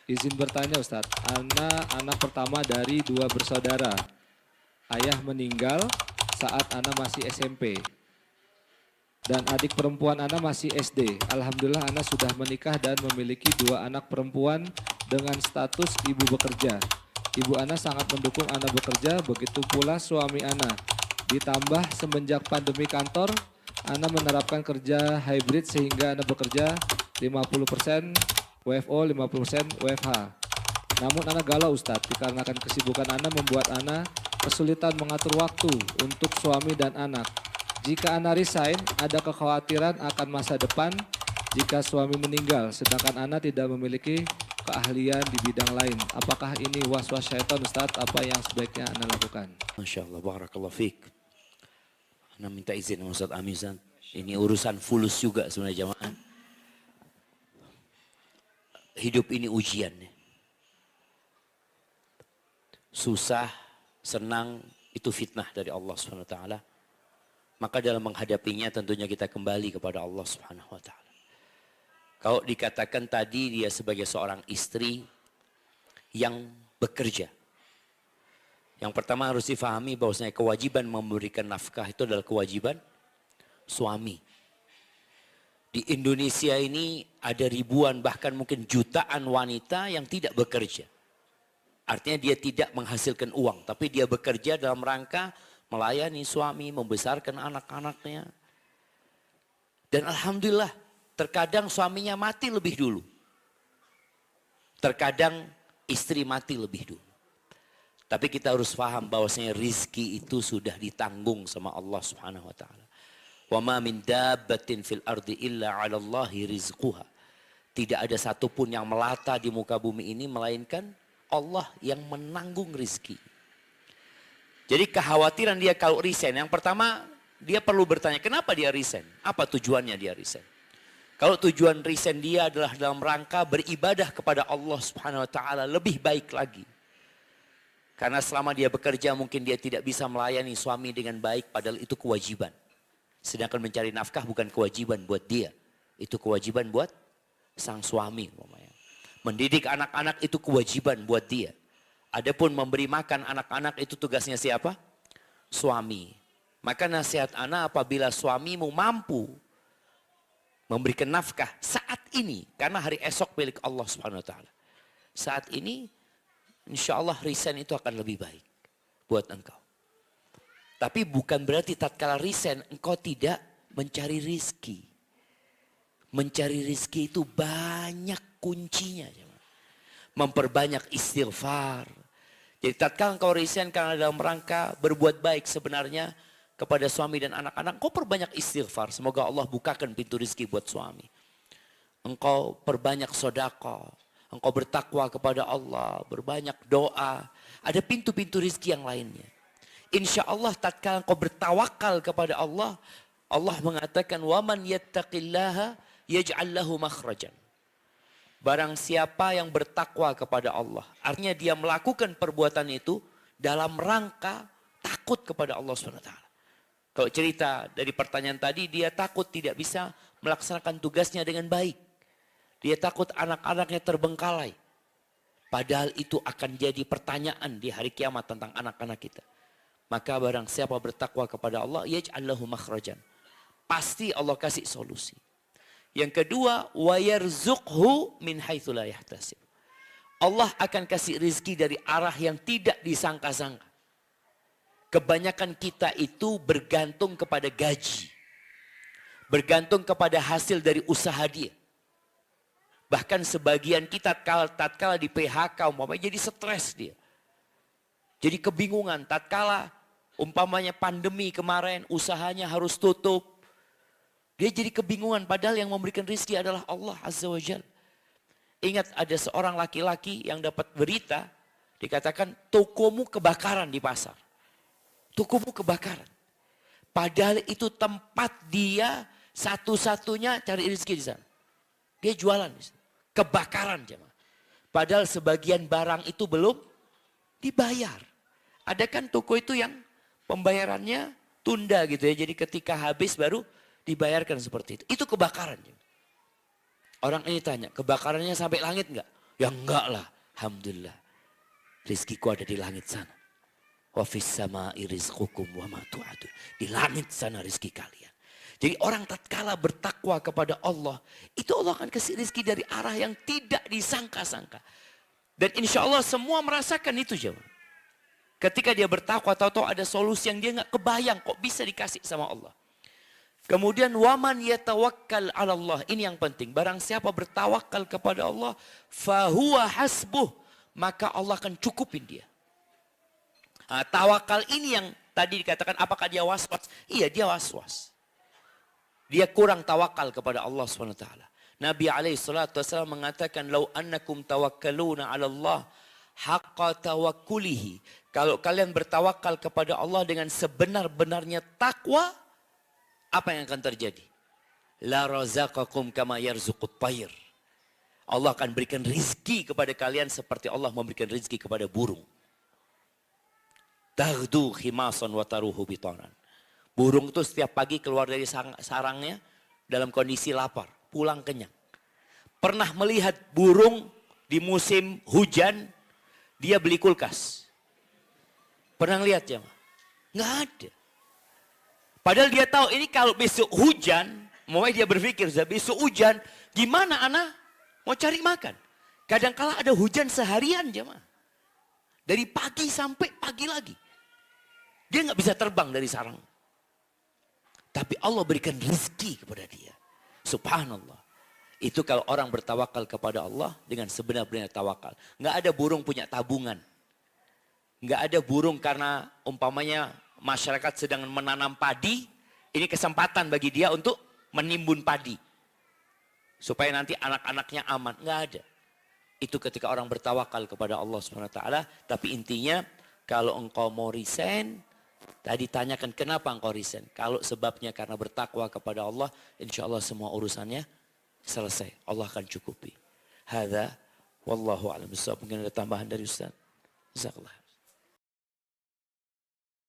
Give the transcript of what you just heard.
Izin bertanya Ustadz, Ana anak pertama dari 2 bersaudara. Ayah meninggal saat Ana masih SMP. Dan adik perempuan Ana masih SD. Alhamdulillah Ana sudah menikah dan memiliki 2 anak perempuan dengan status ibu bekerja. Ibu Ana sangat mendukung Ana bekerja, begitu pula suami Ana. Ditambah semenjak pandemi kantor, Ana menerapkan kerja hybrid sehingga Ana bekerja 50% WFO, 50% WFH. Namun Ana galau Ustadz, dikarenakan kesibukan Ana membuat Ana kesulitan mengatur waktu untuk suami dan anak. Jika Ana resign, ada kekhawatiran akan masa depan jika suami meninggal, sedangkan Ana tidak memiliki keahlian di bidang lain. Apakah ini was-was syaitan Ustadz? Apa yang sebaiknya Ana lakukan? Masya Allah, barakallah fiqh. Ana minta izin sama Ustaz Amin. Ini urusan fulus juga sebenarnya jamaah. Hidup ini ujian. Susah, senang, itu fitnah dari Allah Subhanahu wa taala. Maka dalam menghadapinya tentunya kita kembali kepada Allah Subhanahu wa taala. Kalau dikatakan tadi dia sebagai seorang istri yang bekerja. Yang pertama harus difahami bahwasanya kewajiban memberikan nafkah itu adalah kewajiban suami. Di Indonesia ini ada ribuan bahkan mungkin jutaan wanita yang tidak bekerja. Artinya dia tidak menghasilkan uang, tapi dia bekerja dalam rangka melayani suami, membesarkan anak-anaknya. Dan alhamdulillah, terkadang suaminya mati lebih dulu. Terkadang istri mati lebih dulu. Tapi kita harus paham bahwasanya rizki itu sudah ditanggung sama Allah Subhanahu wa taala. Wa ma min dabbatin fil ardi illa 'ala Allahi rizquha. Tidak ada satupun yang melata di muka bumi ini melainkan Allah yang menanggung rizki. Jadi kekhawatiran dia kalau resign, yang pertama dia perlu bertanya kenapa dia resign? Apa tujuannya dia resign? Kalau tujuan resign dia adalah dalam rangka beribadah kepada Allah Subhanahu wa taala lebih baik lagi. Karena selama dia bekerja mungkin dia tidak bisa melayani suami dengan baik padahal itu kewajiban. Sedangkan mencari nafkah bukan kewajiban buat dia. Itu kewajiban buat sang suami. Mendidik anak-anak itu kewajiban buat dia. Adapun memberi makan anak-anak itu tugasnya siapa? Suami. Maka nasihat ana apabila suamimu mampu memberikan nafkah saat ini. Karena hari esok milik Allah Subhanahu wa taala. Saat ini insya Allah resign itu akan lebih baik buat engkau. Tapi bukan berarti tatkala resign engkau tidak mencari rizki. Mencari rizki itu banyak kuncinya. Memperbanyak istighfar. Jadi tatkala engkau resign karena dalam rangka berbuat baik sebenarnya kepada suami dan anak-anak, engkau perbanyak istighfar. Semoga Allah bukakan pintu rizki buat suami. Engkau perbanyak sedekah. Engkau bertakwa kepada Allah, berbanyak doa. Ada pintu-pintu rizki yang lainnya. Insya Allah tatkala engkau bertawakal kepada Allah, Allah mengatakan, وَمَنْ يَتَّقِ اللَّهَ يَجْعَلْ لَهُ مَخْرَجًا. Barang siapa yang bertakwa kepada Allah, artinya dia melakukan perbuatan itu dalam rangka takut kepada Allah SWT. Kalau cerita dari pertanyaan tadi, dia takut tidak bisa melaksanakan tugasnya dengan baik. Dia takut anak-anaknya terbengkalai. Padahal itu akan jadi pertanyaan di hari kiamat tentang anak-anak kita. Maka barang siapa bertakwa kepada Allah, yaj'al lahu makhrajan. Pasti Allah kasih solusi. Yang kedua, wa yarzuqhu min haitsu la yahtasib. Allah akan kasih rizki dari arah yang tidak disangka-sangka. Kebanyakan kita itu bergantung kepada gaji. Bergantung kepada hasil dari usaha dia. Bahkan sebagian kita tatkala di PHK umpamanya jadi stres dia. Jadi kebingungan tatkala umpamanya pandemi kemarin usahanya harus tutup. Dia jadi kebingungan padahal yang memberikan rezeki adalah Allah Azza wa Jalla. Ingat ada seorang laki-laki yang dapat berita dikatakan tokomu kebakaran di pasar. Tokomu kebakaran. Padahal itu tempat dia satu-satunya cari rezeki di sana. Dia jualan di sana. Kebakaran jemaah. Padahal sebagian barang itu belum dibayar. Ada kan toko itu yang pembayarannya tunda gitu ya. Jadi ketika habis baru dibayarkan seperti itu. Itu kebakaran. Orang ini tanya, kebakarannya sampai langit enggak? Ya enggak lah. Alhamdulillah. Rizkiku ada di langit sana. Wa fis sama'i rizqukum wa ma tu'adun. Di langit sana rizki kalian. Jadi orang tatkala bertakwa kepada Allah, itu Allah akan kasih rizki dari arah yang tidak disangka-sangka. Dan insya Allah semua merasakan itu jemaah. Ketika dia bertakwa, tahu-tahu ada solusi yang dia nggak kebayang kok bisa dikasih sama Allah. Kemudian waman yatawakkal 'ala Allah. Ini yang penting. Barang siapa bertawakal kepada Allah, fahuwa hasbuh, maka Allah akan cukupin dia. Nah, tawakal ini yang tadi dikatakan apakah dia was-was? Iya, dia was-was. Dia kurang tawakal kepada Allah SWT. Nabi SAW mengatakan, "Lau annakum tawakkaluna 'ala Allah haqqa tawakkulihi." Kalau kalian bertawakal kepada Allah dengan sebenar-benarnya takwa, apa yang akan terjadi? La razaqakum kama yarzuqut tayr. Allah akan berikan rizki kepada kalian seperti Allah memberikan rizki kepada burung. Taghdu khimasan wa taruhu bitanan. Burung itu setiap pagi keluar dari sarangnya dalam kondisi lapar, pulang kenyang. Pernah melihat burung di musim hujan, dia beli kulkas. Pernah lihat jemaah? Nggak ada. Padahal dia tahu ini kalau besok hujan, mulai dia berpikir, besok hujan, gimana anak mau cari makan? Kadang-kala ada hujan seharian jemaah. Dari pagi sampai pagi lagi. Dia nggak bisa terbang dari sarang. Tapi Allah berikan rezeki kepada dia. Subhanallah. Itu kalau orang bertawakal kepada Allah dengan sebenar-benarnya tawakal. Nggak ada burung punya tabungan. Nggak ada burung karena umpamanya masyarakat sedang menanam padi. Ini kesempatan bagi dia untuk menimbun padi. Supaya nanti anak-anaknya aman. Nggak ada. Itu ketika orang bertawakal kepada Allah SWT. Tapi intinya kalau engkau mau resign, tadi tanyakan kenapa engkau resign. Kalau sebabnya karena bertakwa kepada Allah, insya Allah semua urusannya selesai. Allah akan cukupi. Hadza wallahu a'lam bishawab. Mungkin ada tambahan dari Ustaz. Jazakallah.